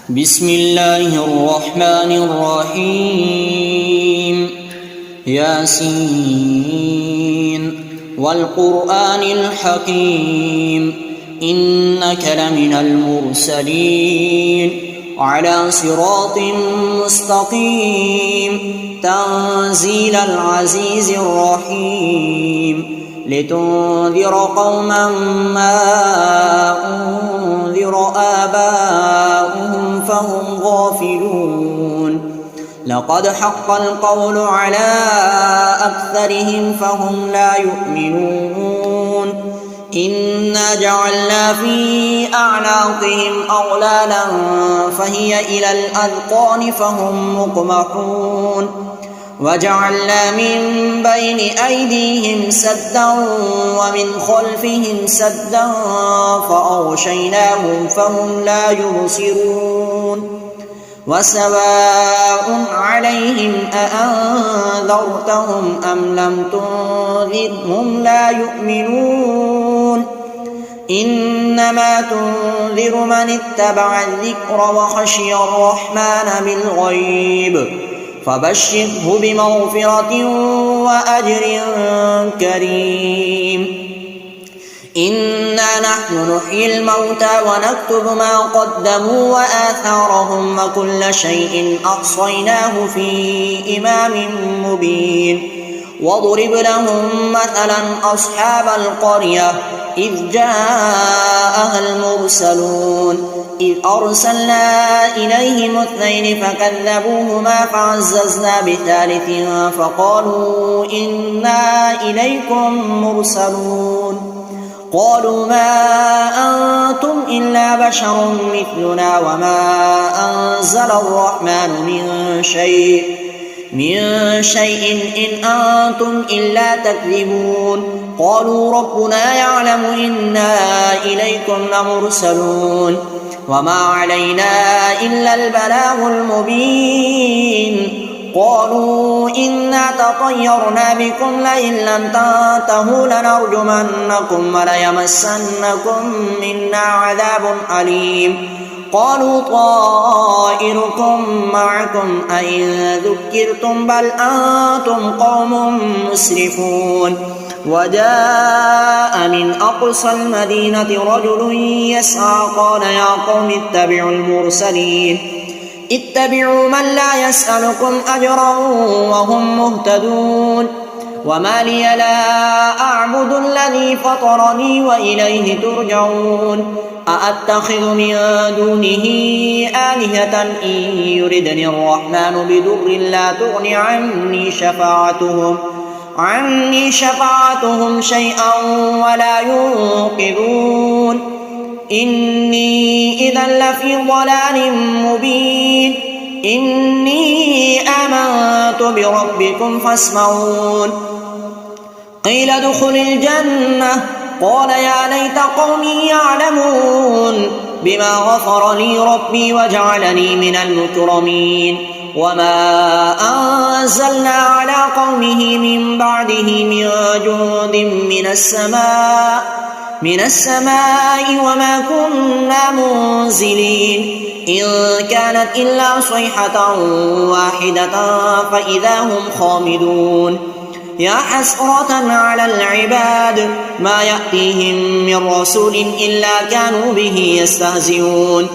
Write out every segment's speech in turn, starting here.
بسم الله الرحمن الرحيم ياسين والقرآن الحكيم إنك لمن المرسلين على صراط مستقيم تنزيل العزيز الرحيم لتنذر قوما ما أنذر آباؤهم فهم غافلون لقد حق القول على أكثرهم فهم لا يؤمنون إنا جعلنا في أعناقهم أغلالا فهي إلى الأذقان فهم مقمحون وجعلنا من بين أيديهم سدا ومن خلفهم سدا فأغشيناهم فهم لا يبصرون وسواء عليهم أأنذرتهم أم لم تنذرهم لا يؤمنون إنما تنذر من اتبع الذكر وخشي الرحمن بالغيب فبشره بمغفرة وأجر كريم إنا نحن نحيي الموتى ونكتب ما قدموا وآثارهم وكل شيء أحصيناه في إمام مبين واضرب لهم مثلا أصحاب القرية إذ جاءها المرسلون إذ أرسلنا إليهم اثنين فكذبوهما فعززنا بثالث فقالوا إنا إليكم مرسلون قالوا ما أنتم إلا بشر مثلنا وما أنزل الرحمن من شيء إن أنتم إلا تكذبون قالوا ربنا يعلم إنا إليكم لمرسلون وما علينا إلا البلاغ المبين قالوا إنا تطيرنا بكم لئن لم تنتهوا لنرجمنكم وليمسنكم منا عذاب أليم قالوا طائركم معكم أئن ذكرتم بل أنتم قوم مسرفون وجاء من أقصى المدينة رجل يسعى قال يا قوم اتبعوا المرسلين اتبعوا من لا يسألكم أجرا وهم مهتدون وما لي لا أعبد الذي فطرني وإليه ترجعون أأتخذ من دونه آلهة إن يردني الرحمن بضر لا تغن عني شفاعتهم شيئا ولا ينقذون إني إذا لفي ضلال مبين إني آمنت بربكم فاسمعون قيل ادخل الجنة قال يا ليت قومي يعلمون بما غفر لي ربي وجعلني من المكرمين وما أنزلنا على قومه من بعده من جند من السماء وما كنا منزلين إن كانت إلا صيحة واحدة فإذا هم خامدون يا حسرة على العباد ما يأتيهم من رسول إلا كانوا به يستهزئون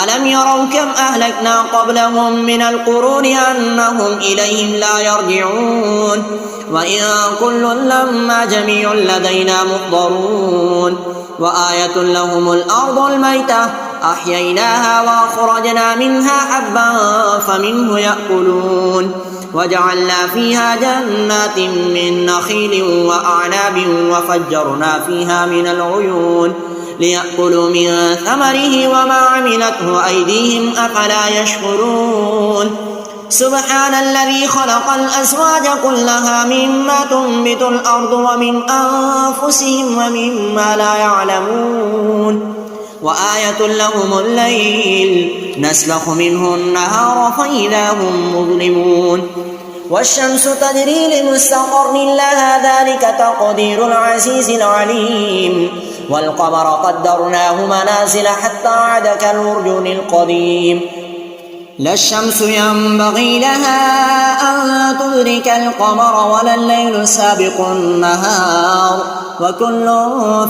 ألم يروا كم أهلكنا قبلهم من القرون أنهم إليهم لا يرجعون وإن كل لما جميع لدينا محضرون وآية لهم الأرض الميتة أحييناها وأخرجنا منها حبا فمنه يأكلون وجعلنا فيها جنات من نخيل وأعناب وفجرنا فيها من العيون ليأكلوا من ثمره وما عملته أيديهم أفلا يشكرون سبحان الذي خلق الأزواج كلها مما تنبت الأرض ومن أنفسهم ومما لا يعلمون وآية لهم الليل نسلخ منه النهار فإذا هم مظلمون والشمس تجري لمستقر لها ذلك تقدير العزيز العليم والقمر قدرناه منازل حتى عاد كالعرجون القديم لا الشمس ينبغي لها أن تدرك القمر ولا الليل سابق النهار وكل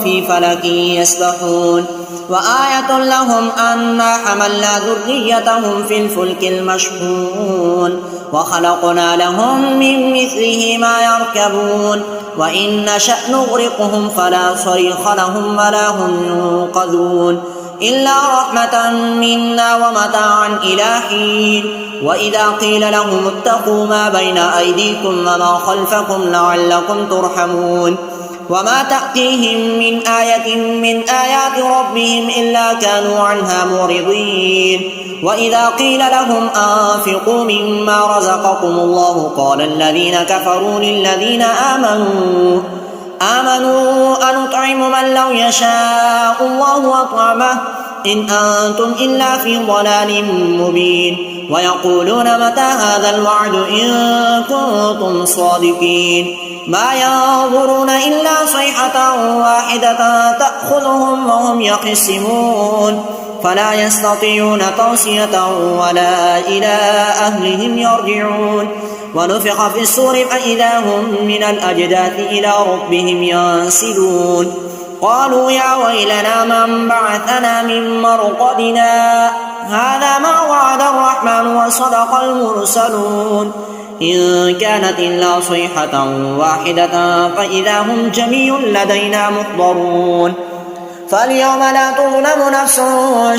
في فلك يسبحون وآية لهم أنا حملنا ذريتهم في الفلك المشحون وخلقنا لهم من مثله ما يركبون وإن نشأ نغرقهم فلا صريخ لهم ولا هم ينقذون إلا رحمة منا ومتاعا إلى حين وإذا قيل لهم اتقوا ما بين أيديكم وما خلفكم لعلكم ترحمون وما تأتيهم من آية من آيات ربهم إلا كانوا عنها معرضين وإذا قيل لهم أنفقوا مما رزقكم الله قال الذين كفروا للذين آمنوا أنطعم من لو يشاء الله أطعمه إن أنتم إلا في ضلال مبين ويقولون متى هذا الوعد إن كنتم صادقين ما ينظرون إلا صيحة واحدة تأخذهم وهم يخصمون فلا يستطيعون توصية ولا إلى أهلهم يرجعون ونفخ في الصور فإذا هم من الأجداث إلى ربهم ينسلون قالوا يا ويلنا من بعثنا من مرقدنا هذا ما وعد الرحمن وصدق المرسلون إن كانت إلا صيحة واحدة فإذا هم جميع لدينا محضرون فاليوم لا تظلم نفس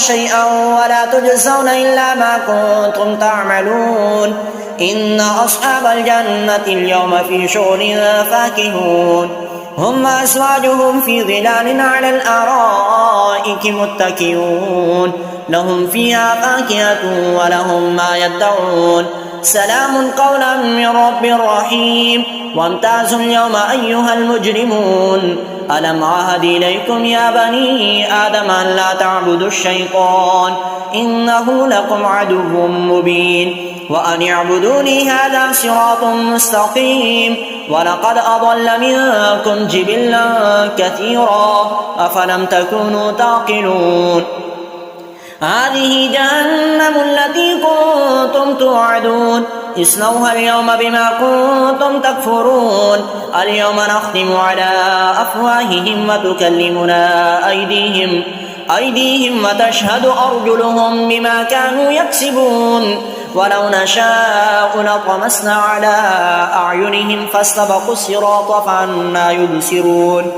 شيئا ولا تجزون إلا ما كنتم تعملون إن أصحاب الجنة اليوم في شغل فاكهون هم وأزواجهم في ظلال على الأرائك متكئون لهم فيها فاكهة ولهم ما يدعون سلام قولا من رب رحيم وامتازوا اليوم أيها المجرمون ألم عهد إليكم يا بني آدم أن لا تعبدوا الشيطان إنه لكم عدو مبين وأن اعبدوني هذا صراط مستقيم ولقد أضل منكم جبلا كثيرا أفلم تكونوا تعقلون هذه جهنم التي كنتم توعدون اصلوها اليوم بما كنتم تكفرون اليوم نختم على أفواههم وتكلمنا أيديهم وتشهد أرجلهم بما كانوا يكسبون ولو نشاء لطمسنا على أعينهم فاستبقوا الصراط فأنى يبصرون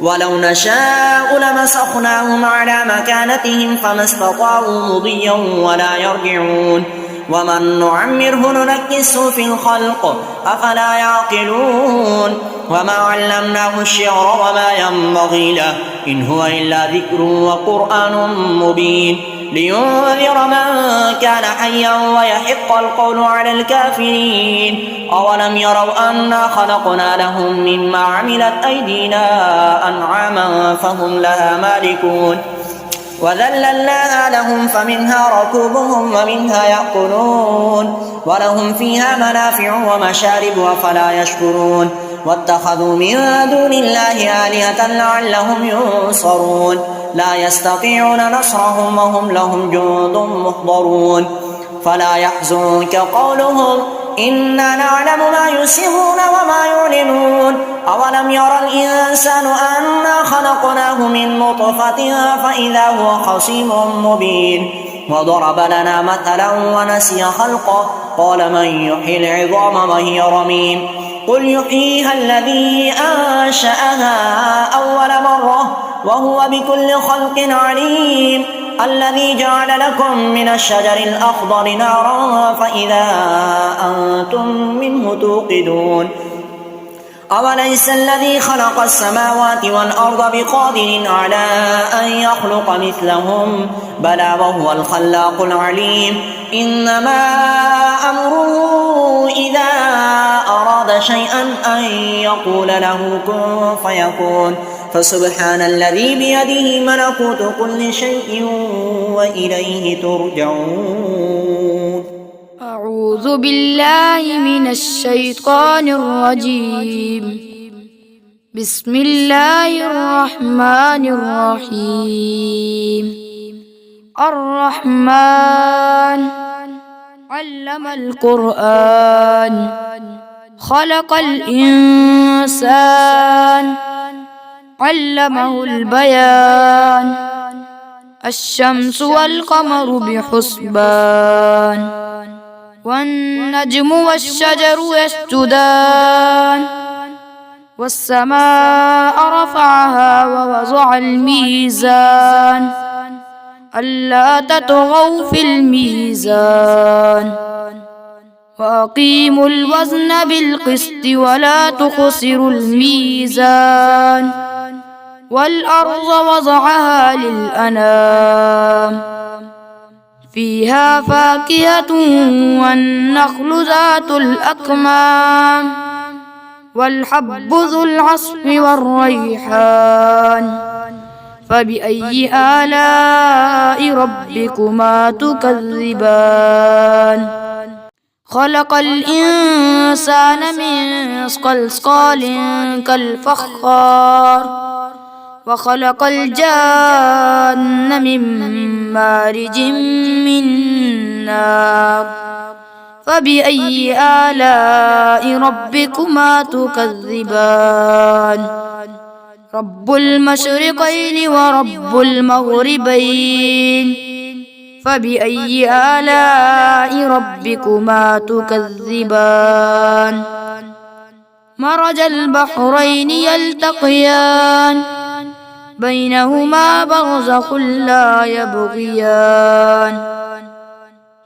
ولو نشاء لمسخناهم على مكانتهم فما استطاعوا مضيا ولا يرجعون ومن نعمره ننكسه في الخلق أفلا يعقلون وما علمناه الشعر وما ينبغي له إن هو إلا ذكر وقرآن مبين لينذر من كان حيا ويحق القول على الكافرين أولم يروا أنا خلقنا لهم مما عملت أيدينا أنعاما فهم لها مالكون وذللناها لهم فمنها ركوبهم ومنها يأكلون ولهم فيها منافع ومشارب وفلا يشكرون واتخذوا من دون الله آلهة لعلهم ينصرون لا يستطيعون نصرهم وهم لهم جند محضرون فلا يحزنك قولهم إنا نعلم ما يسرون وما يعلنون أولم يرى الإنسان أنا خلقناه من نطفة فإذا هو خصيم مبين وضرب لنا مثلا ونسي خلقه قال من يحيي العظام وهي رميم قل يحييها الذي أنشأها أول مرة وهو بكل خلق عليم الذي جعل لكم من الشجر الأخضر نارا فإذا أنتم منه توقدون أوليس الذي خلق السماوات والأرض بقادر على أن يخلق مثلهم بلى وهو الخلاق العليم إنما أمره إذا أراد شيئا أن يقول له كن فيكون فسبحان الذي بيده ملكوت كل شيء وإليه ترجعون أعوذ بالله من الشيطان الرجيم بسم الله الرحمن الرحيم. الرحمن علم القرآن خلق الإنسان علمه البيان. الشمس والقمر بحسبان والنجم والشجر يسجدان والسماء رفعها ووضع الميزان ألا تطغوا في الميزان وأقيموا الوزن بالقسط ولا تخسروا الميزان والأرض وضعها للأنام فيها فاكهة والنخل ذات الأكمام والحب ذو العصف والريحان فبأي آلاء ربكما تكذبان خلق الإنسان من صلصال كالفخار وخلق الجان من مارج من نار فبأي آلاء ربكما تكذبان رب المشرقين ورب المغربين فبأي آلاء ربكما تكذبان مرج البحرين يلتقيان بينهما برزخ لا يبغيان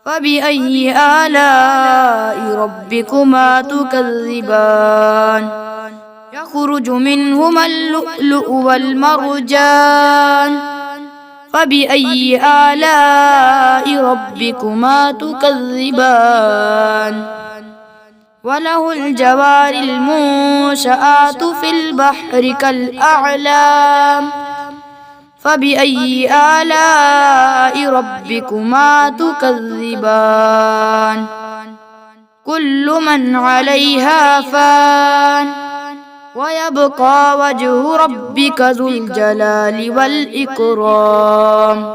فبأي آلاء ربكما تكذبان يخرج منهما اللؤلؤ والمرجان فبأي آلاء ربكما تكذبان وله الجوار المنشآت في البحر كالأعلام فبأي آلاء ربكما تكذبان كل من عليها فان ويبقى وجه ربك ذو الجلال والإكرام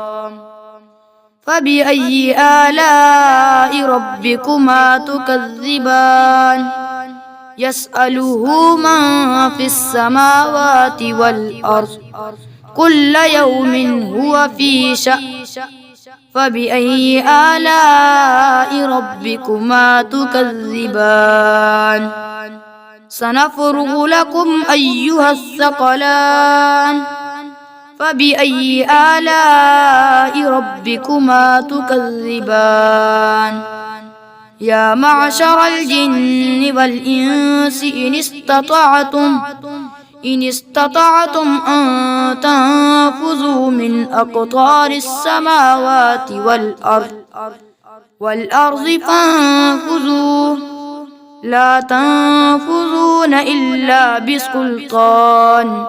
فبأي آلاء ربكما تكذبان يسأله من في السماوات والأرض كل يوم هو في شأن فبأي آلاء ربكما تكذبان سنفرغ لكم أيها الثقلان فبأي آلاء ربكما تكذبان يا معشر الجن والإنس إن استطعتم أن تنفذوا من أقطار السماوات والأرض فانفذوا لا تنفذون إلا بسلطان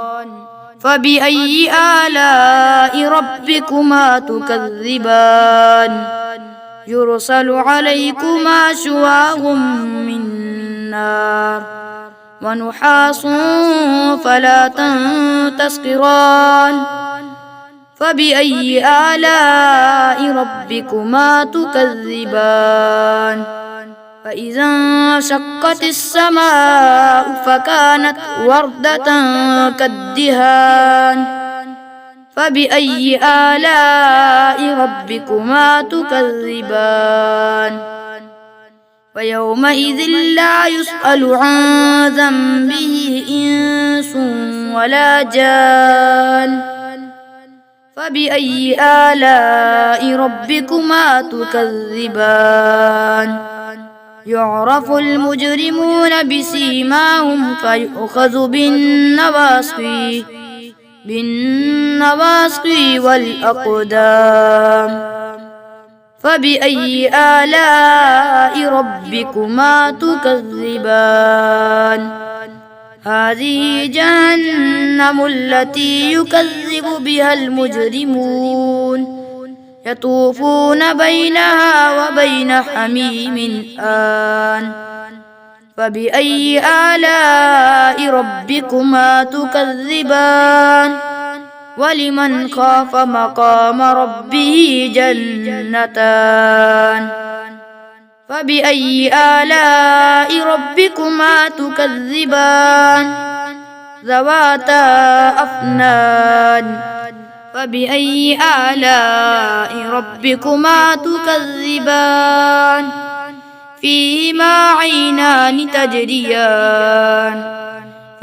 فبأي آلاء ربكما تكذبان يرسل عليكما شواظ من نار ونحاس فلا تنتصران فبأي آلاء ربكما تكذبان فإذا انشقت السماء فكانت وردة كالدهان فبأي آلاء ربكما تكذبان ويومئذ لا يسأل عن ذنبه إنس ولا جان فبأي آلاء ربكما تكذبان يعرف المجرمون بسيماهم فيؤخذ بالنواصي والأقدام فبأي آلاء ربكما تكذبان هذه جهنم التي يكذب بها المجرمون يطوفون بينها وبين حميم آن فبأي آلاء ربكما تكذبان ولمن خاف مقام ربه جنتان فبأي آلاء ربكما تكذبان ذواتا أفنان فبأي آلاء ربكما تكذبان فيهما عينان تجريان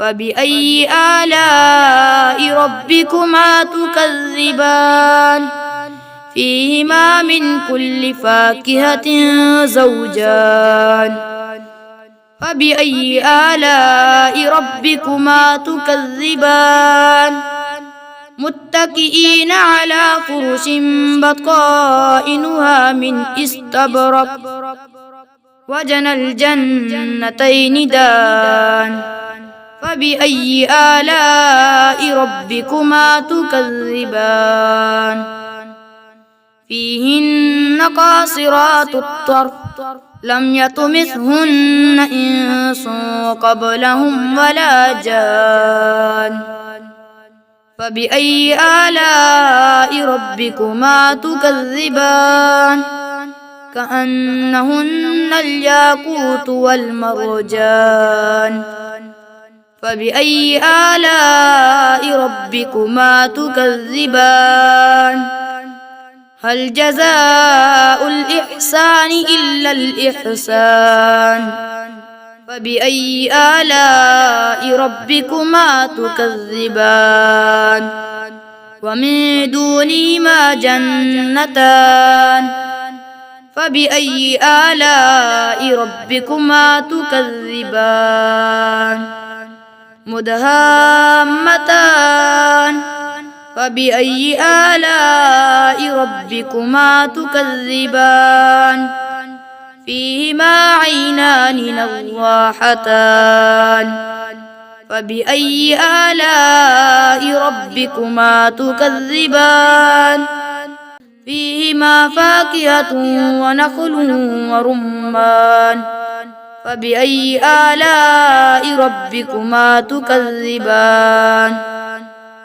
فبأي آلاء ربكما تكذبان فيهما من كل فاكهة زوجان فبأي آلاء ربكما تكذبان متكئين على فرش بطائنها من استبرق وجنى الجنتين دان فبأي آلاء ربكما تكذبان فيهن قاصرات الطرف لم يطمثهن إنس قبلهم ولا جان فبأي آلاء ربكما تكذبان كأنهن الياقوت والمرجان فبأي آلاء ربكما تكذبان هل جزاء الإحسان إلا الإحسان فبأي آلاء ربكما تكذبان ومن دونهما جنتان فبأي آلاء ربكما تكذبان مدهامتان فبأي آلاء ربكما تكذبان فيهما عينان نضاحتان فبأي آلاء ربكما تكذبان فيهما فاكهة ونخل ورمان فبأي آلاء ربكما تكذبان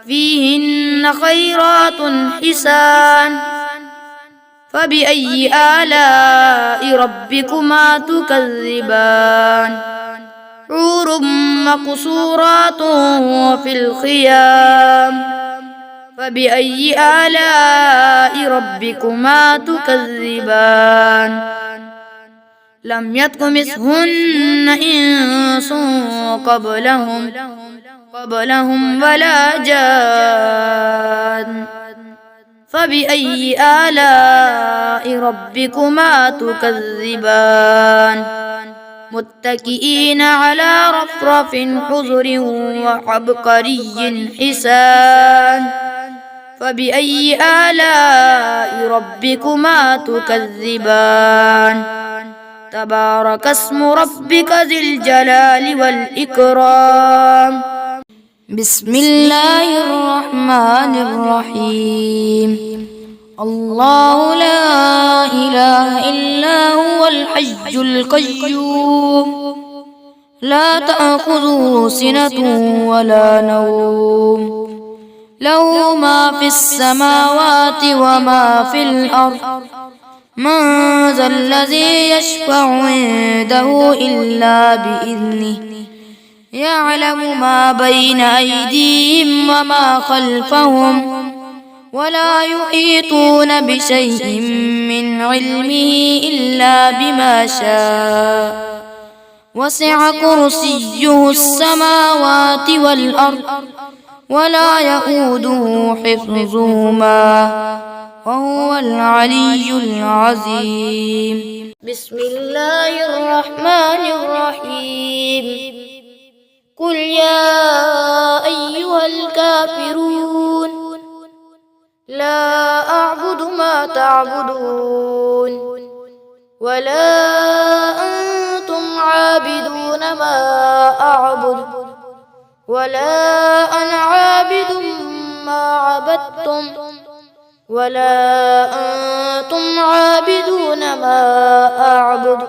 فيهن خيرات حسان فبأي آلاء ربكما تكذبان حور مقصورات في الخيام فبأي آلاء ربكما تكذبان لم يطمثهن إنس قبلهم ولا جان فبأي آلاء ربكما تكذبان متكئين على رفرف خضر وعبقري حسان فبأي آلاء ربكما تكذبان تبارك اسم ربك ذي الجلال والإكرام بسم الله الرحمن الرحيم الله لا إله إلا هو الحي القيوم لا تأخذه سنة ولا نوم له ما في السماوات وما في الأرض من ذا الذي يشفع عنده إلا بإذنه يعلم ما بين أيديهم وما خلفهم ولا يحيطون بشيء من علمه إلا بما شاء وسع كرسيه السماوات والأرض ولا يئوده حفظهما وهو العلي العظيم بسم الله الرحمن الرحيم قل يا أيها الكافرون لا أعبد ما تعبدون ولا أنتم عابدون ما أعبد ولا أنا عابد ما عبدتم ولا أنتم عابدون ما أعبد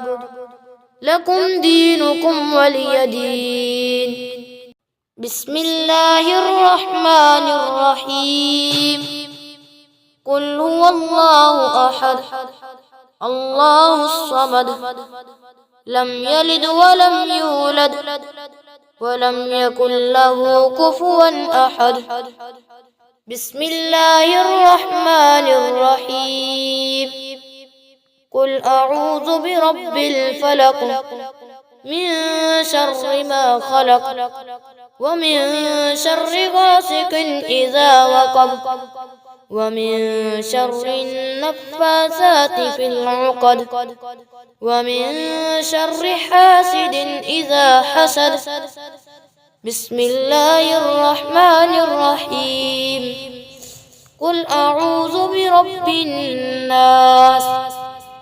لكم دينكم ولي دين. بسم الله الرحمن الرحيم. قل هو الله أحد الله الصمد لم يلد ولم يولد ولم يكن له كفوا أحد. بسم الله الرحمن الرحيم. قل أعوذ برب الفلق من شر ما خلق ومن شر غاسق إذا وقب ومن شر النفاثات في العقد ومن شر حاسد إذا حسد. بسم الله الرحمن الرحيم. قل أعوذ برب الناس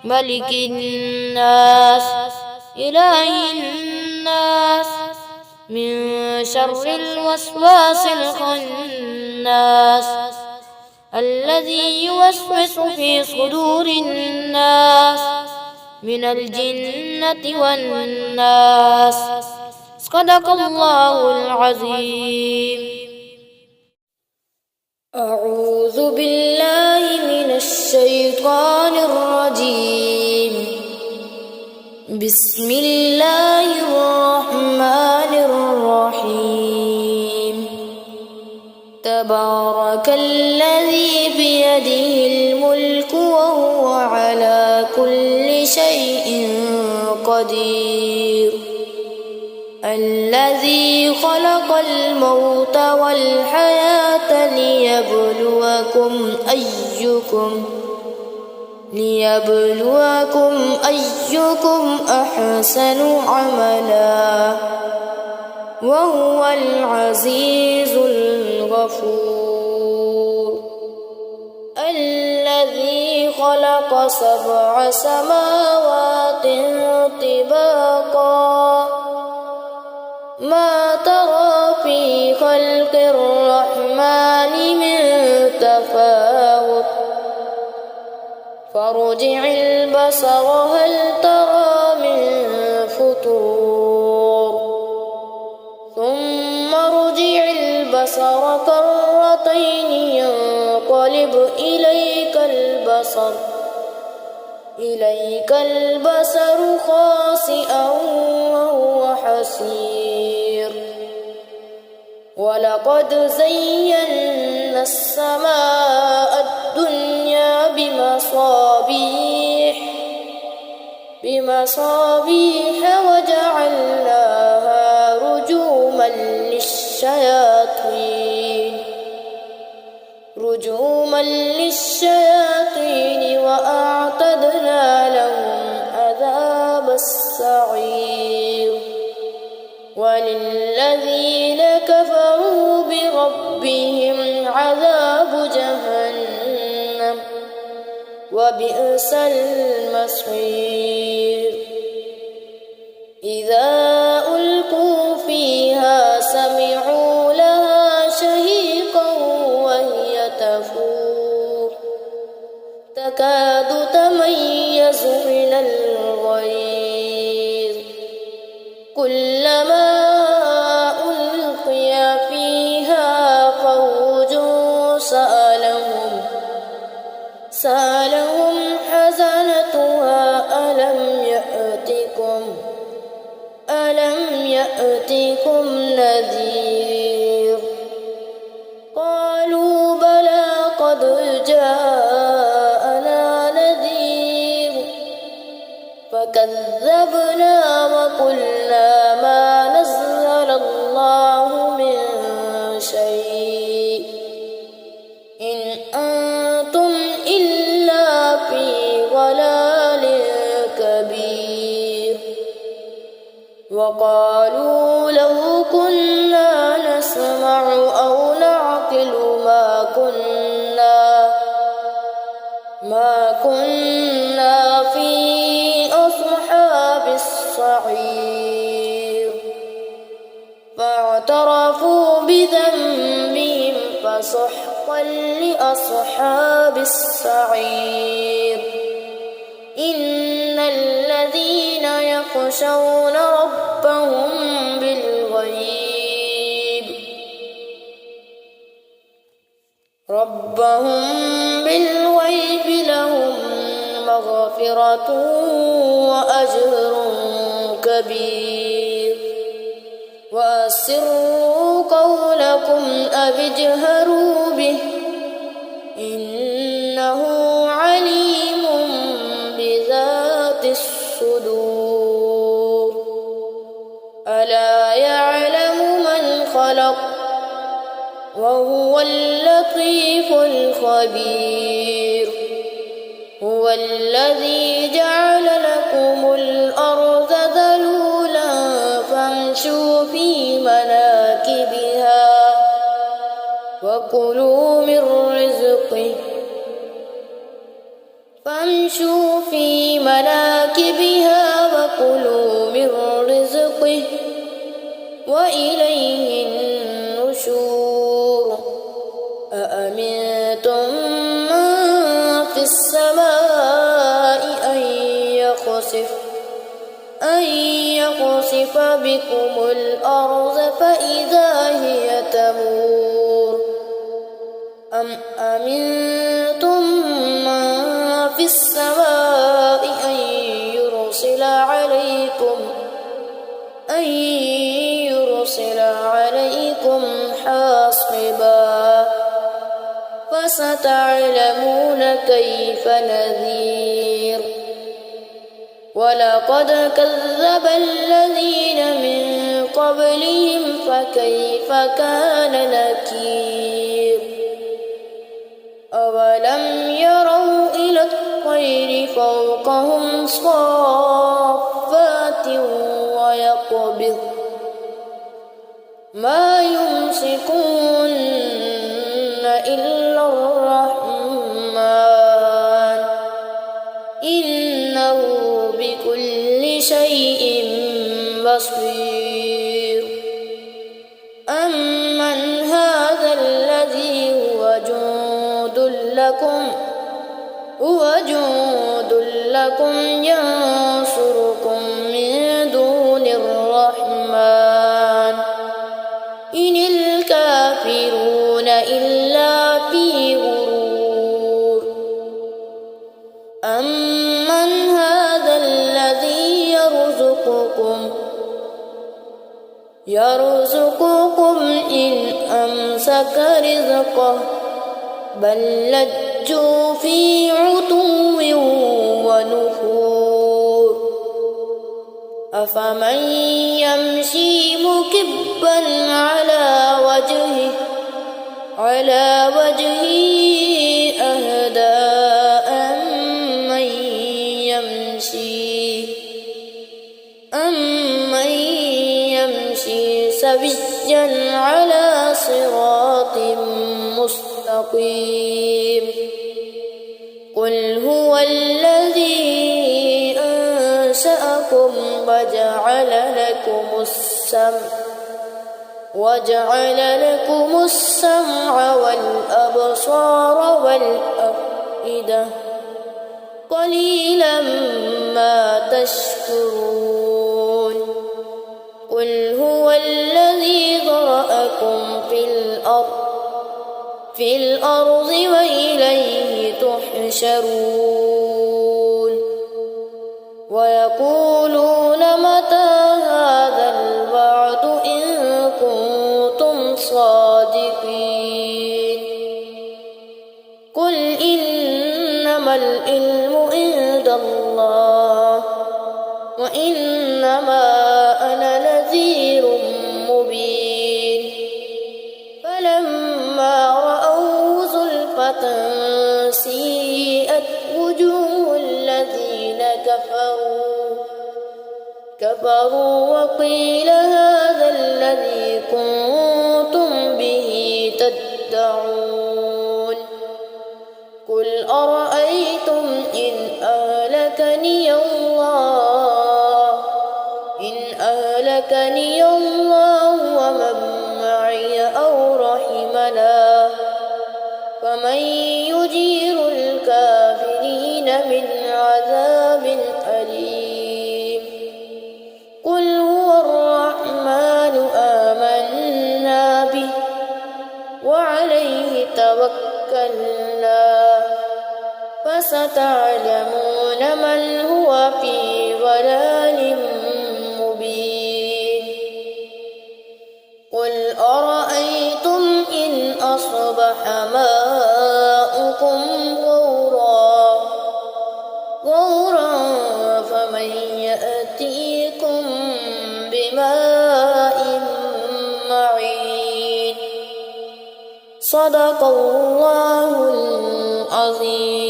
ملك الناس إله الناس من شر الوسواس الخناس الذي يوسوس في صدور الناس من الجنة والناس. صدق الله العظيم. أعوذ بالله من الشيطان الرجيم. بسم الله الرحمن الرحيم. تبارك الذي بيده الملك وهو على كل شيء قدير. الذي خلق الموت والحياة ليبلوكم أيكم أحسن عملا وهو العزيز الغفور. الذي خلق 7 سماوات طباقا ما ترى في خلق الرحمن من تفاوت فارجع البصر هل ترى من فطور ثم ارجع البصر كرتين ينقلب إليك البصر خاسئا وهو حسير. ولقد زينا السماء الدنيا بمصابيح وجعلناها رجوما للشياطين وأعتدنا لهم عذاب السعير. وللذين كفروا بربهم عذاب جهنم وبئس المصير. إذا ألقوا فيها سمعوا لها شهيقا وهي تفور تكاد تميز من الغيظ كلما ألقي فيها فوج سألهم حزنتها ألم يأتكم نذير قالوا بلى قد جاءنا نذير فكذبنا وقلنا ما نزل الله من شيء إن أنتم إلا في ضلال كبير. وقالوا لو كنا نسمع أو نعقل ما كنا في أصحاب السعير. فاعترفوا بذنبهم فسحقا لأصحاب السعير. إن الذين يخشون ربهم بالغيب لهم مغفرة وأجر كبير. وأسروا قولكم أو اجهروا به إنه عليم بذات الصدور. ألا يعلم من خلق وهو اللطيف الخبير. هو الذي جعل لكم الأرض ذلولا فامشوا في مناكبها وكلوا من رزقه وإليه النشور. أأمنتم من في السماء أن يخسف بكم الأرض فإذا هي تمور. أم أمنتم من في السماء أن يرسل عليكم حاصبا فستعلمون كيف نذير. ولقد كذب الذين من قبلهم فكيف كان نكير. أولم يروا إلى الطير فوقهم صافات ويقبض ما يمسكون إلا الرحمن إنه بكل شيء بصير. أمن هذا الذي هو جند لكم ينصركم من دون الرحمن إن الكافرون إلا في غرور. أمن هذا الذي يرزقكم إن أمسك رزقه بل لجوا في عتو ونفور. أفمن يمشي مكبا على وجهه أهدى أمن يمشي سويا على صراط مستقيم. قل هو الذي أنشأكم وجعل لكم السمع والأبصار والأفئدة قليلا ما تشكرون. قل هو الذي ذرأكم في الأرض وإليه تحشرون. ويقولون متى هذا الوعد إن كنتم صادقين. قل إنما العلم عند الله وإنما أنا نذير مبين. فلما رأوه زلفة سيئت وجوه الذين كفروا وقيل هذا الذي كنتم به تدعون. قل أرأيتم إن أهلكني الله ومن معي أو رحمنا فمن يجير الكافرين من عذاب أليم. فستعلمون من هو في ضلال مبين قل أرأيتم إن أصبح ماؤكم غورا فمن يأتيكم بماء معين صدق الله العظيم.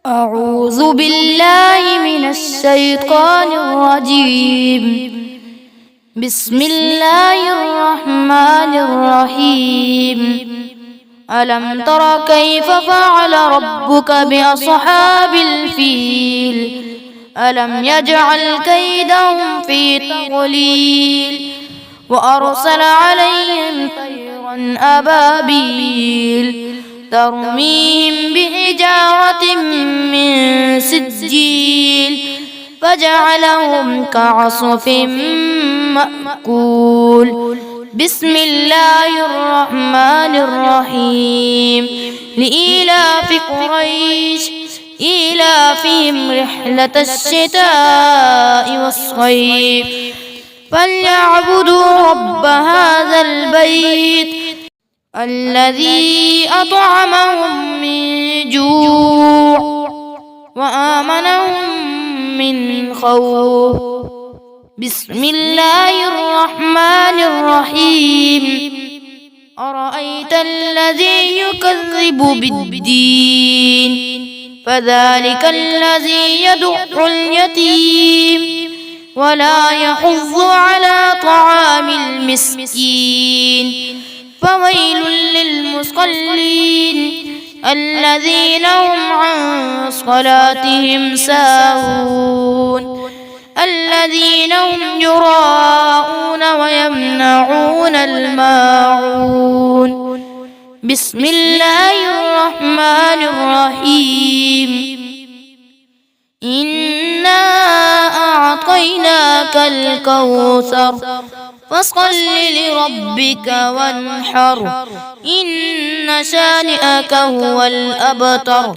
أعوذ بالله من الشيطان الرجيم. بسم الله الرحمن الرحيم. ألم تر كيف فعل ربك بأصحاب الفيل ألم يجعل كيدهم في تضليل وأرسل عليهم طيرا أبابيل ترميهم بحجارة من سجيل فجعلهم كعصف مأكول. بسم الله الرحمن الرحيم. لإيلاف قريش إيلافهم رحلة الشتاء والصيف فليعبدوا رب هذا البيت الذي أطعمهم من جوع وآمنهم من خوف. بسم الله الرحمن الرحيم. أرأيت الذي يكذب بالدين فذلك الذي يدع اليتيم ولا يحض على طعام المسكين فويل للمصلين الذين هم عن صلاتهم ساهون الذين هم يراءون ويمنعون الماعون. بسم الله الرحمن الرحيم. إنا أعطيناك الكوثر فصل لربك وانحر إن شانئك هو الأبتر.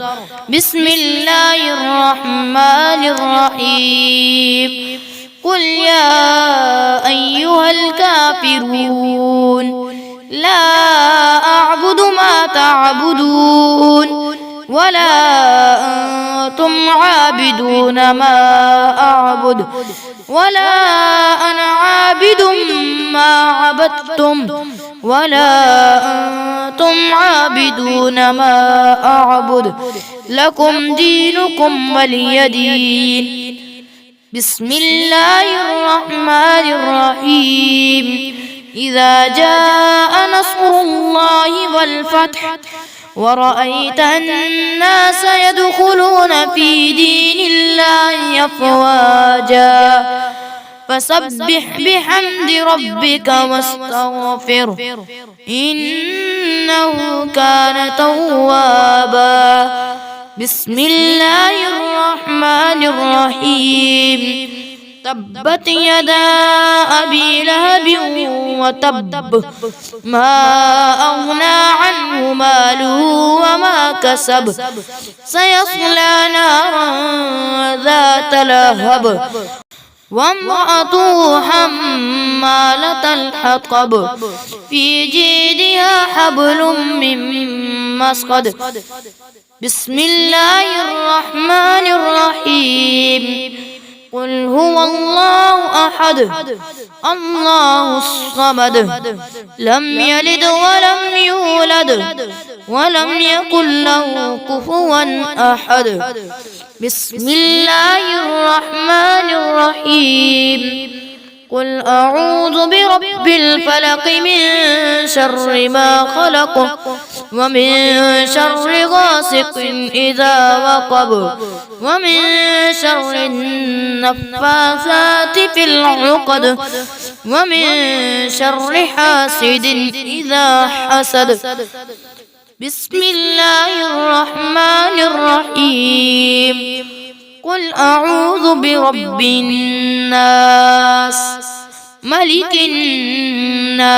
بسم الله الرحمن الرحيم. قل يا أيها الكافرون لا أعبد ما تعبدون ولا أنتم عابدون ما أعبد ولا أنا عابد ما عبدتم ولا أنتم عابدون ما أعبد لكم دينكم ولي دين. بسم الله الرحمن الرحيم. إذا جاء نصر الله والفتح ورأيت الناس يدخلون في دين الله أفواجا فسبح بحمد ربك واستغفره إنه كان توابا. بسم الله الرحمن الرحيم. تبت يدا أبي لهب وتب ما أغنى عنه ماله وما كسب سيصلى نارا ذات لهب وامرأته حمالة الحطب في جيدها حبل من مسقد. بسم الله الرحمن الرحيم. قل هو الله أحد الله الصمد لم يلد ولم يولد ولم يكن له كفوا أحد. بسم الله الرحمن الرحيم. قل أعوذ برب الفلق من شر ما خلق ومن شر غاسق إذا وقب ومن شر النفاثات في العقد ومن شر حاسد إذا حسد. بسم الله الرحمن الرحيم. قل أعوذ برب الناس ملك الناس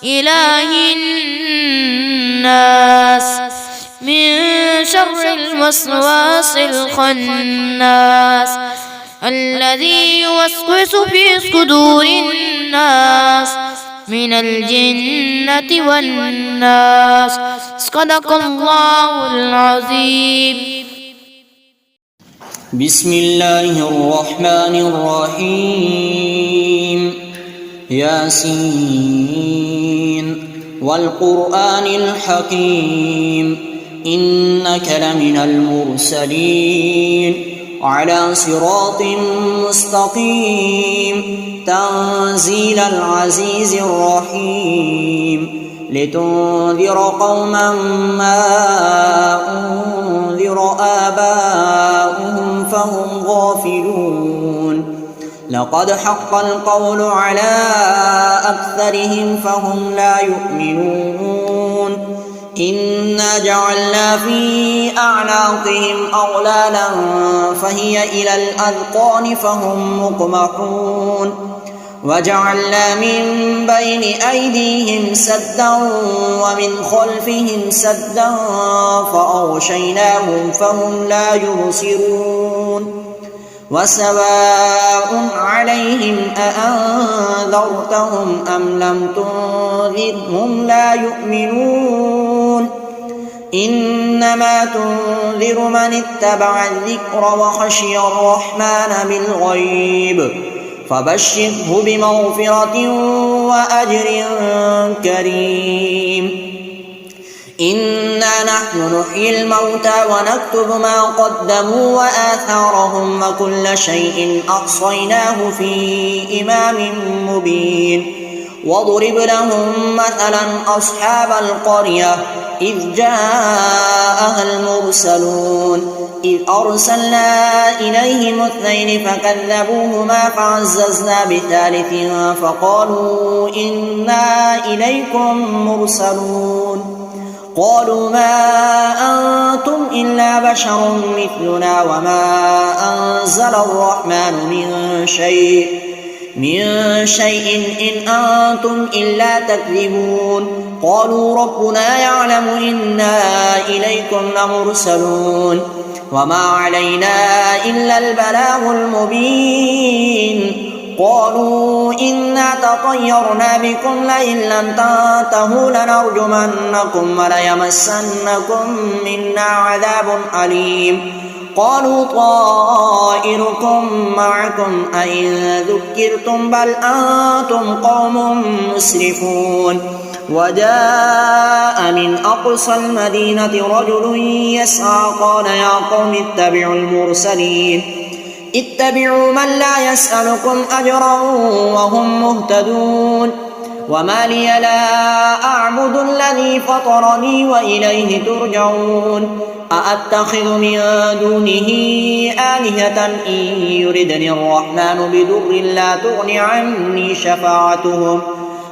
إله الناس من شر الوسواس الخناس الذي يوسوس في صدور الناس من الجنة والناس. صدق الله العظيم. بسم الله الرحمن الرحيم. ياسين والقرآن الحكيم إنك لمن المرسلين على صراط مستقيم تنزيل العزيز الرحيم لتنذر قوما ما أنذر آباؤهم فهم غافلون. لقد حق القول على أكثرهم فهم لا يؤمنون. إنا جعلنا في أعناقهم أغلالا فهي إلى الأذقان فهم مقمحون. وجعلنا من بين أيديهم سدا ومن خلفهم سدا فأغشيناهم فهم لا يبصرون. وسواء عليهم أأنذرتهم أم لم تنذرهم لا يؤمنون. إنما تنذر من اتبع الذكر وخشي الرحمن بالغيب فبشره بمغفرة وأجر كريم. إنا نحن نحيي الموتى ونكتب ما قدموا وآثارهم وكل شيء أحصيناه في إمام مبين. واضرب لهم مثلا أصحاب القرية إذ جاءها المرسلون إذ أرسلنا إليهم اثنين فكذبوهما فعززنا بثالث فقالوا إنا إليكم مرسلون. قالوا ما أنتم إلا بشر مثلنا وما أنزل الرحمن من شيء إن أنتم إلا تكذبون. قالوا ربنا يعلم إنا إليكم لمرسلون وما علينا إلا البلاغ المبين. قالوا إنا تطيرنا بكم لئن لم تنتهوا لنرجمنكم وليمسنكم منا عذاب أليم. قالوا طائركم معكم أئن ذكرتم بل أنتم قوم مسرفون. وجاء من أقصى المدينة رجل يسعى قال يا قوم اتبعوا المرسلين اتبعوا من لا يسألكم أجرا وهم مهتدون. وما لي لا أعبد الذي فطرني وإليه ترجعون. أأتخذ من دونه آلهة إن يردني الرحمن بضر لا تغن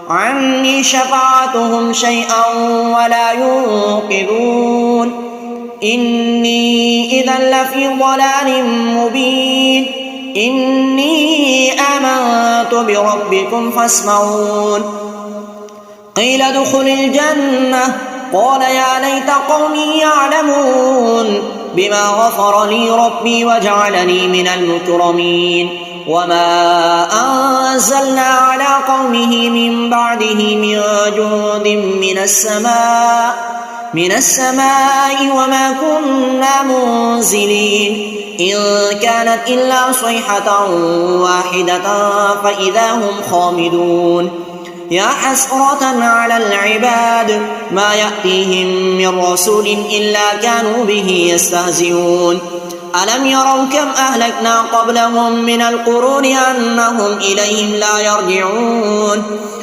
عني شفاعتهم شيئا ولا ينقذون. إني إذا لفي ضلال مبين. إني آمنت بربكم فاسمعون. قيل ادخل الجنة قال يا ليت قومي يعلمون بما غفر لي ربي وجعلني من المكرمين. وما أنزلنا على قومه من بعده من جند من السماء وما كنا منزلين. إن كانت إلا صيحة واحدة فإذا هم خامدون. يا حسرة على العباد ما يأتيهم من رسول إلا كانوا به يستهزئون. ألم يروا كم أهلكنا قبلهم من القرون أنهم إليهم لا يرجعون.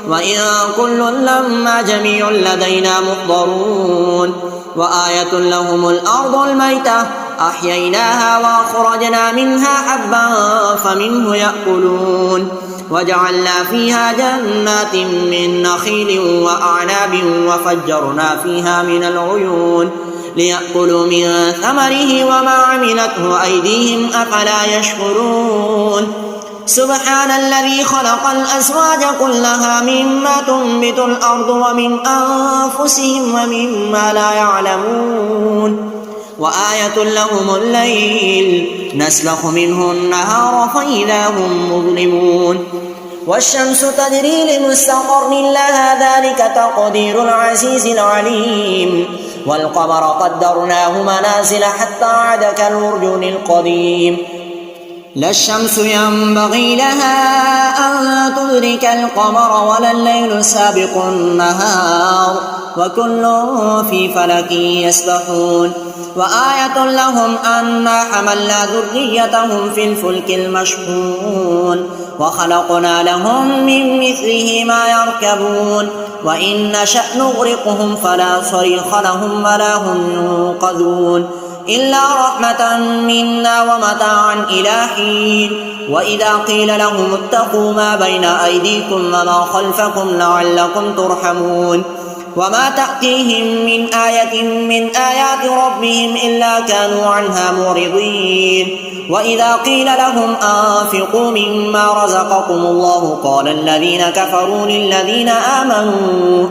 وإن كل لما جميع لدينا محضرون. وآية لهم الأرض الميتة أحييناها وأخرجنا منها حبا فمنه يأكلون. وجعلنا فيها جنات من نخيل وأعناب وفجرنا فيها من العيون ليأكلوا من ثمره وما عملته أيديهم أفلا يشكرون. سبحان الذي خلق الأزواج كلها مما تنبت الأرض ومن أنفسهم ومما لا يعلمون وآية لهم الليل نسلخ منه النهار فإذا هم مظلمون والشمس تجري لمستقر لها ذلك تقدير العزيز العليم والقمر قدرناه منازل حتى عاد كالعرجون القديم لا الشمس ينبغي لها أن تدرك القمر ولا الليل سابق النهار وكل في فلك يسبحون وآية لهم أنا حملنا ذريتهم في الفلك المشحون وخلقنا لهم من مثله ما يركبون وإن نشأ نغرقهم فلا صريخ لهم ولا هم ينقذون إلا رحمة منا ومتاعا إلى حين وإذا قيل لهم اتقوا ما بين أيديكم وما خلفكم لعلكم ترحمون وما تأتيهم من آية من آيات ربهم إلا كانوا عنها معرضين وإذا قيل لهم أنفقوا مما رزقكم الله قال الذين كفروا للذين آمنوا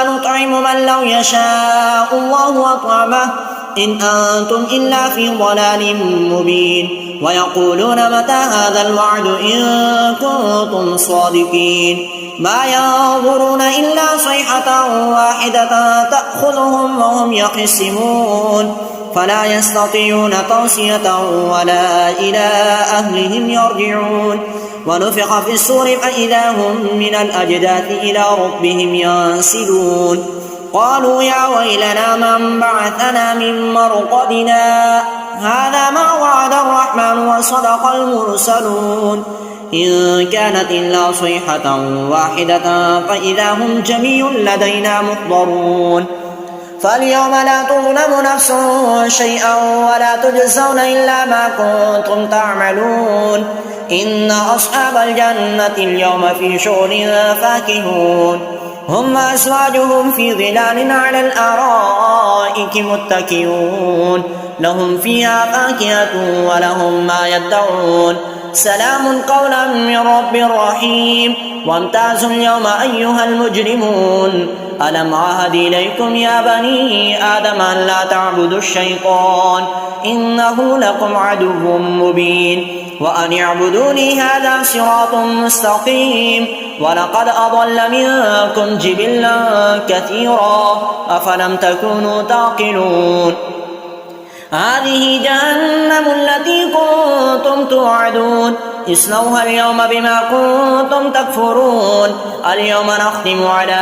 أنطعم من لو يشاء الله أطعمه إن أنتم إلا في ضلال مبين ويقولون متى هذا الوعد إن كنتم صادقين ما ينظرون إلا صيحة واحدة تأخذهم وهم يخصمون فلا يستطيعون توصية ولا إلى أهلهم يرجعون ونفخ في الصور فإذا هم من الأجداث إلى ربهم ينسلون قالوا يا ويلنا من بعثنا من مرقدنا هذا ما وعد الرحمن وصدق المرسلون إن كانت إلا صيحة واحدة فإذا هم جميع لدينا محضرون فاليوم لا تظلم نفس شيئا ولا تجزون إلا ما كنتم تعملون إن أصحاب الجنة اليوم في شغل فاكهون هم أزواجهم في ظلال على الأرائك متكئون لهم فيها فاكهة ولهم ما يدعون سلام قولا من رب رحيم وامتازوا اليوم أيها المجرمون ألم عهد إليكم يا بني آدم أن لا تعبدوا الشيطان إنه لكم عدو مبين وأن اعبدوني هذا صراط مستقيم ولقد أضل منكم جبلا كثيرا أفلم تكونوا تعقلون هذه جهنم التي كنتم توعدون اصلوها اليوم بما كنتم تكفرون اليوم نختم على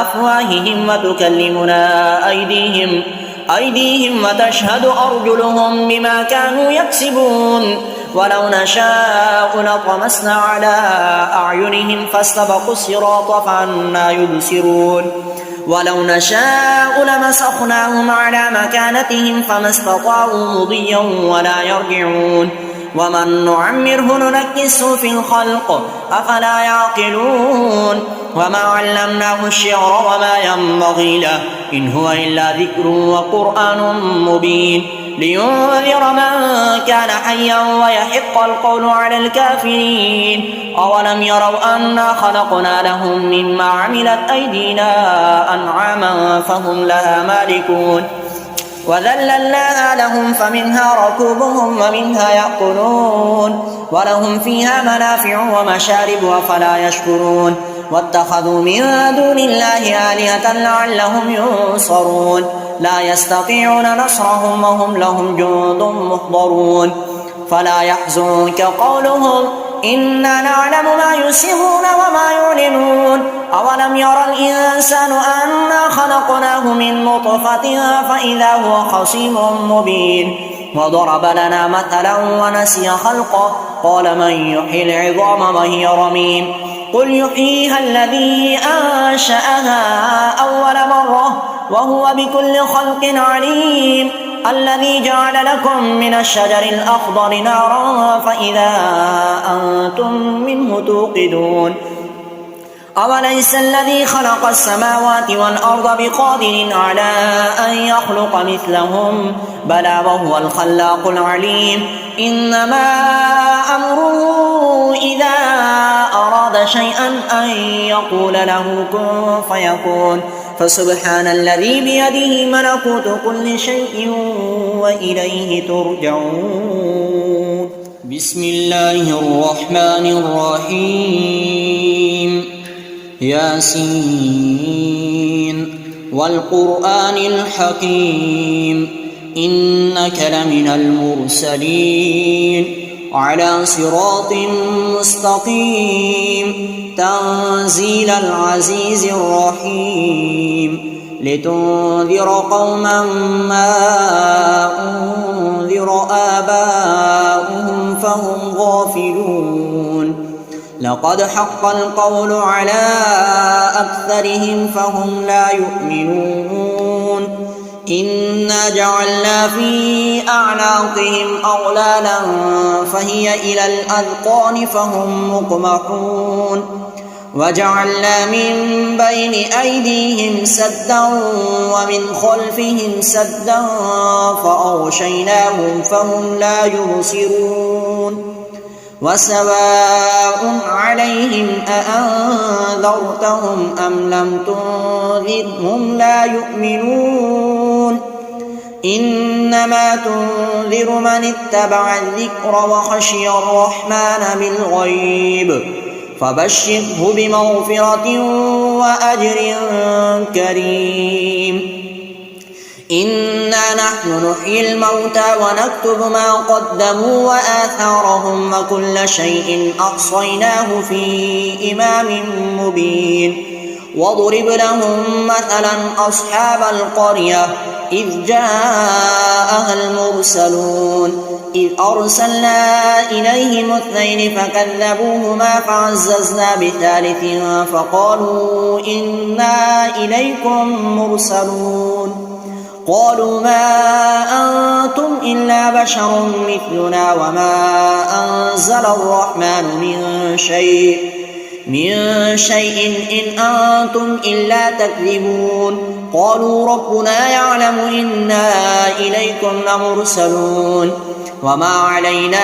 أفواههم وتكلمنا أيديهم وتشهد أرجلهم بما كانوا يكسبون ولو نشاء لطمسنا على أعينهم فاستبقوا الصراط فأنى يبصرون ولو نشاء لمسخناهم على مكانتهم فما استطاعوا مضيا ولا يرجعون ومن نعمره ننكسه في الخلق أفلا يعقلون وما علمناه الشعر وما ينبغي له إن هو إلا ذكر وقرآن مبين لينذر من كان حيا ويحق القول على الكافرين أولم يروا أنا خلقنا لهم مما عملت أيدينا أنعاما فهم لها مالكون وذللناها لهم فمنها ركوبهم ومنها يأكلون ولهم فيها منافع ومشارب أفلا يشكرون واتخذوا من دون الله آلهة لعلهم ينصرون لا يستطيعون نصرهم وهم لهم جند محضرون فلا يحزنك قولهم إنا نعلم ما يسرون وما يعلنون أولم يرى الإنسان أنا خلقناه من نطفة فإذا هو خصيم مبين وضرب لنا مثلا ونسي خلقه قال من يحيي العظام وهي رميم قل يحييها الذي أنشأها أول مرة وهو بكل خلق عليم الذي جعل لكم من الشجر الأخضر نارا فإذا أنتم منه توقدون أوليس الذي خلق السماوات والأرض بقادر على أن يخلق مثلهم بلى وهو الخلاق العليم إنما أمره إذا أراد شيئا أن يقول له كن فيكون فسبحان الذي بيده ملكوت كل شيء وإليه ترجعون. بسم الله الرحمن الرحيم. ياسين والقرآن الحكيم إنك لمن المرسلين على صراط مستقيم تنزيل العزيز الرحيم لتنذر قوما ما أنذر آباؤهم فهم غافلون لقد حق القول على أكثرهم فهم لا يؤمنون إنا جعلنا في أعناقهم أغلالا فهي إلى الأذقان فهم مقمحون وجعلنا من بين أيديهم سدا ومن خلفهم سدا فأغشيناهم فهم لا يبصرون وسواء عليهم أأنذرتهم أم لم تنذرهم لا يؤمنون إنما تنذر من اتبع الذكر وخشي الرحمن بالغيب فبشره بمغفرة وأجر كريم. إنا نحن نحيي الموتى ونكتب ما قدموا وآثارهم وكل شيء أحصيناه في إمام مبين واضرب لهم مثلا أصحاب القرية إذ جاءها المرسلون إذ أرسلنا إليهم اثنين فكذبوهما فعززنا بثالث فقالوا إنا إليكم مرسلون قالوا ما أنتم إلا بشر مثلنا وما أنزل الرحمن من شيء إن أنتم إلا تكذبون قالوا ربنا يعلم إنا إليكم لمرسلون وما علينا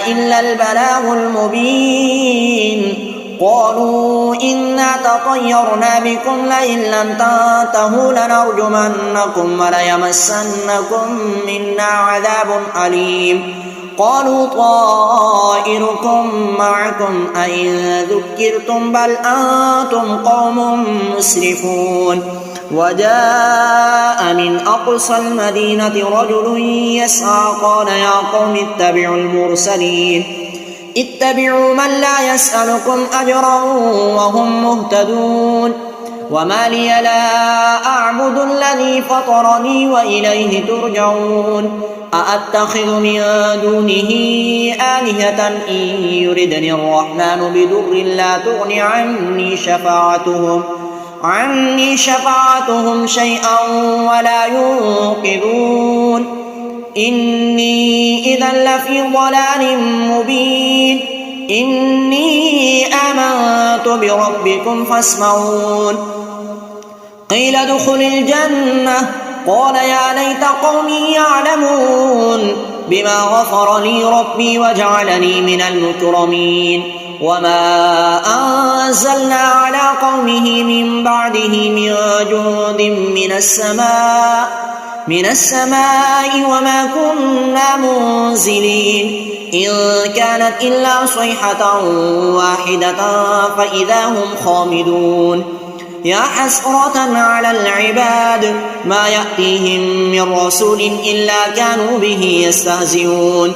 إلا البلاغ المبين قالوا إنا تطيرنا بكم لئن لم تنتهوا لنرجمنكم وليمسنكم منا عذاب أليم قالوا طائركم معكم أئن ذكرتم بل أنتم قوم مسرفون وجاء من أقصى المدينة رجل يسعى قال يا قوم اتبعوا المرسلين اتبعوا من لا يسألكم أجرا وهم مهتدون وما لي لا أعبد الذي فطرني وإليه ترجعون أأتخذ من دونه آلهة إن يردني الرحمن بضر لا تغن عني شفاعتهم شيئا ولا ينقذون إني إذا لفي ضلال مبين إني آمنت بربكم فاسمعون قيل ادخل الجنة قال يا ليت قومي يعلمون بما غفر لي ربي وجعلني من المكرمين وما أنزلنا على قومه من بعده من جند من السماء وما كنا منزلين إن كانت إلا صيحة واحدة فإذا هم خامدون يا حسرة على العباد ما يأتيهم من رسول إلا كانوا به يستهزئون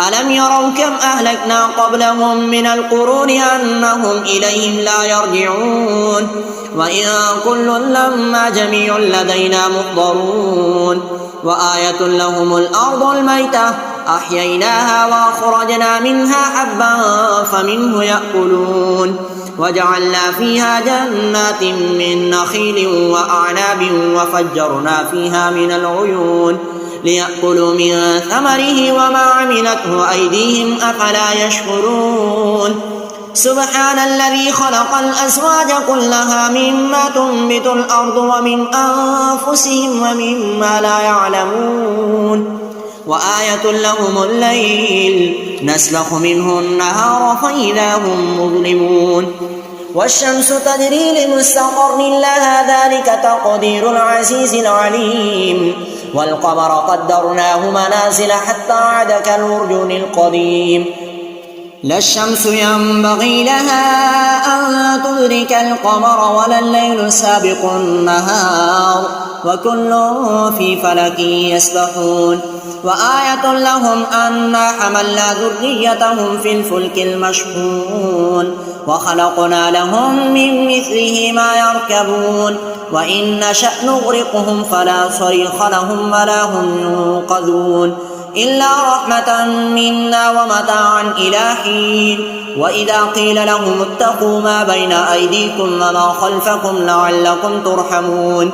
ألم يروا كم أهلكنا قبلهم من القرون أنهم إليهم لا يرجعون وإن كل لما جميع لدينا محضرون وآية لهم الأرض الميتة أحييناها وأخرجنا منها حبا فمنه يأكلون وجعلنا فيها جنات من نخيل وأعناب وفجرنا فيها من العيون ليأكلوا من ثمره وما عملته أيديهم أفلا يشكرون سبحان الذي خلق الأزواج كلها مما تنبت الأرض ومن أنفسهم ومما لا يعلمون وآية لهم الليل نسلخ منه النهار فإذا هم مظلمون والشمس تجري لمستقر لها ذلك تقدير العزيز العليم والقمر قدرناه منازل حتى عاد كالعرجون القديم لا الشمس ينبغي لها أن تدرك القمر ولا الليل سابق النهار وكل في فلك يسبحون وآية لهم أنا حملنا ذريتهم في الفلك المشحون وخلقنا لهم من مثله ما يركبون وإن نشأ نغرقهم فلا صريخ لهم ولا هم ينقذون إلا رحمة منا ومتاعا إلى حين وإذا قيل لهم اتقوا ما بين أيديكم وما خلفكم لعلكم ترحمون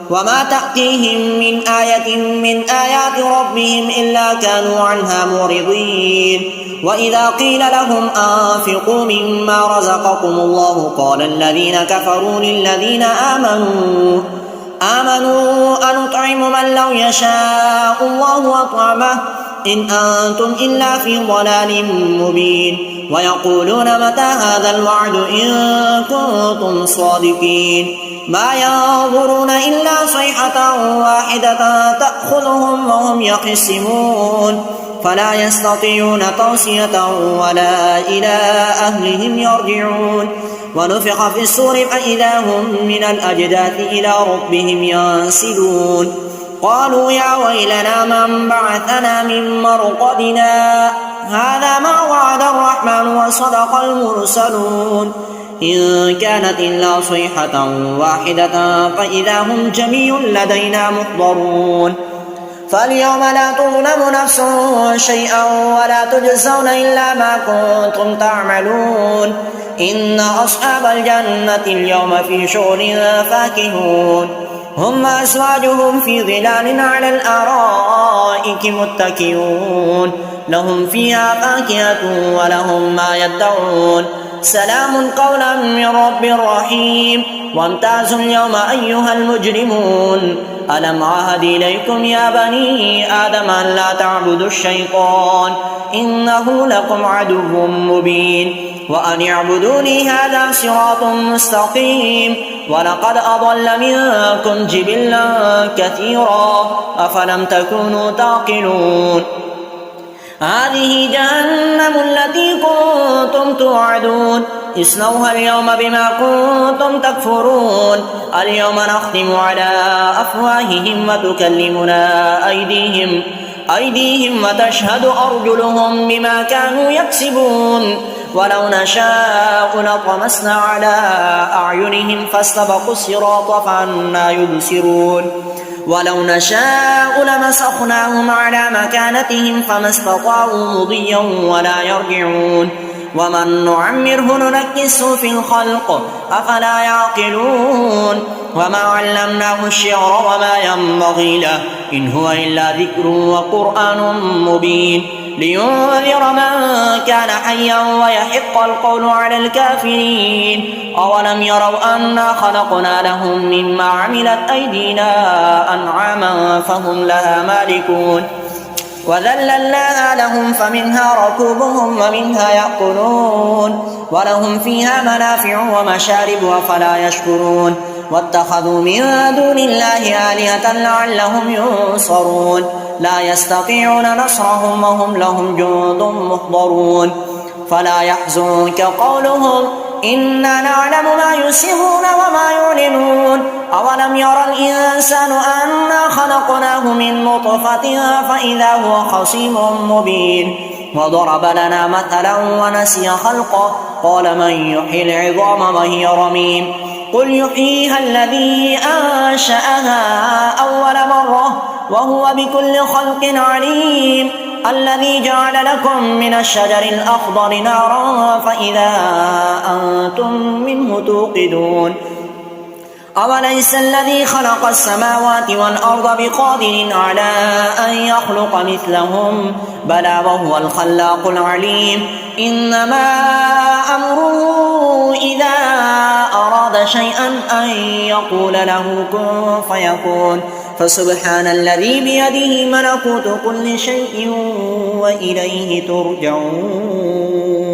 وما تأتيهم من آية من آيات ربهم إلا كانوا عنها معرضين وإذا قيل لهم أنفقوا مما رزقكم الله قال الذين كفروا للذين آمنوا أنطعم من لو يشاء الله أطعمه إن أنتم إلا في ضلال مبين ويقولون متى هذا الوعد إن كنتم صادقين ما ينظرون إلا صيحة واحدة تأخذهم وهم يخصمون فلا يستطيعون توصية ولا إلى أهلهم يرجعون ونفخ في الصور فإذا هم من الأجداث إلى ربهم ينسلون قالوا يا ويلنا من بعثنا من مرقدنا هذا ما وعد الرحمن وصدق المرسلون إن كانت إلا صيحة واحدة فإذا هم جميع لدينا محضرون فاليوم لا تظلم نفس شيئا ولا تجزون إلا ما كنتم تعملون إن أصحاب الجنة اليوم في شغل فاكهون هم أزواجهم في ظلال على الأرائك متكئون لهم فيها فاكهة ولهم ما يدعون سلام قولا من رب رحيم وامتازوا اليوم أيها المجرمون ألم عهد إليكم يا بني آدم أن لا تعبدوا الشيطان إنه لكم عدو مبين وأن اعبدوني هذا صراط مستقيم ولقد أضل منكم جبلا كثيرا أفلم تكونوا تعقلون هذه جهنم التي كنتم توعدون اصلوها اليوم بما كنتم تكفرون اليوم نختم على أفواههم وتكلمنا أيديهم وتشهد أرجلهم بما كانوا يكسبون ولو نشاء لطمسنا على أعينهم فاستبقوا الصراط فأنى يبصرون ولو نشاء لمسخناهم على مكانتهم فما استطاعوا مضيا ولا يرجعون ومن نعمره ننكسه في الخلق أفلا يعقلون وما علمناه الشعر وما ينبغي له إن هو إلا ذكر وقرآن مبين لينذر من كان حيا ويحق القول على الكافرين أولم يروا أنا خلقنا لهم مما عملت أيدينا أنعاما فهم لها مالكون وذللناها لهم فمنها ركوبهم ومنها يأكلون ولهم فيها منافع ومشارب أفلا يشكرون واتخذوا من دون الله آلهة لعلهم ينصرون لا يستطيعون نصرهم وهم لهم جند محضرون فلا يحزنك قولهم إنا نعلم ما يسرون وما يعلنون أولم يرى الإنسان أنا خلقناه من نطفة فإذا هو خصيم مبين وضرب لنا مثلا ونسي خلقه قال من يحيي العظام وهي رميم قل يحييها الذي أنشأها أول مرة وهو بكل خلق عليم الذي جعل لكم من الشجر الأخضر نارا فإذا أنتم منه توقدون أوليس الذي خلق السماوات والأرض بقادر على أن يخلق مثلهم بلى وهو الخلاق العليم إنما أمره إذا أراد شيئا أن يقول له كن فيكون فسبحان الذي بيده ملكوت كل شيء وإليه ترجعون